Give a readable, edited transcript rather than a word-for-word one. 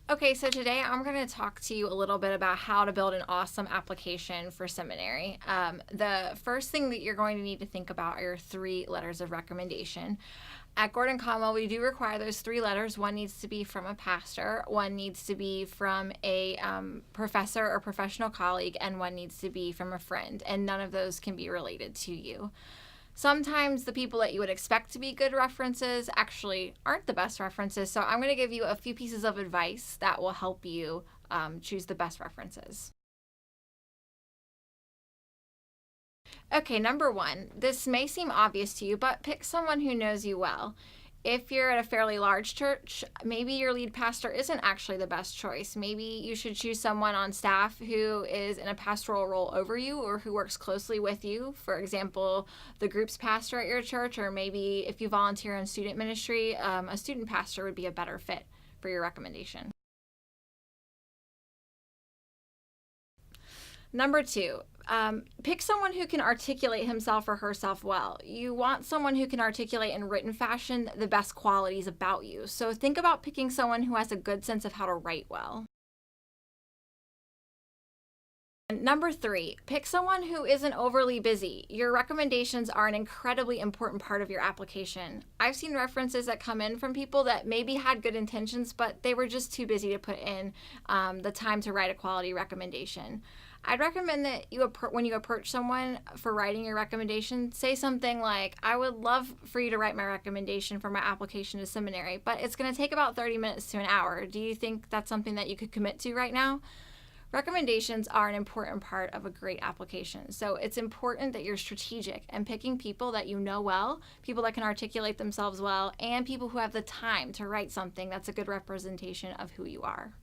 Okay, so today I'm going to talk to you a little bit about how to build an awesome application for seminary. The first thing that you're going to need to think about are your 3 letters of recommendation. At Gordon-Conwell, we do require those 3 letters. One needs to be from a pastor, one needs to be from a professor or professional colleague, and one needs to be from a friend, and none of those can be related to you. Sometimes the people that you would expect to be good references actually aren't the best references, so I'm going to give you a few pieces of advice that will help you choose the best references. Okay, number 1, this may seem obvious to you, but pick someone who knows you well. If you're at a fairly large church, maybe your lead pastor isn't actually the best choice. Maybe you should choose someone on staff who is in a pastoral role over you or who works closely with you. For example, the group's pastor at your church, or maybe if you volunteer in student ministry, a student pastor would be a better fit for your recommendation. Number 2, pick someone who can articulate himself or herself well. You want someone who can articulate in written fashion the best qualities about you. So think about picking someone who has a good sense of how to write well. And number 3, pick someone who isn't overly busy. Your recommendations are an incredibly important part of your application. I've seen references that come in from people that maybe had good intentions, but they were just too busy to put in the time to write a quality recommendation. I'd recommend that when you approach someone for writing your recommendation, say something like, I would love for you to write my recommendation for my application to seminary, but it's going to take about 30 minutes to an hour. Do you think that's something that you could commit to right now? Recommendations are an important part of a great application. So it's important that you're strategic and picking people that you know well, people that can articulate themselves well, and people who have the time to write something that's a good representation of who you are.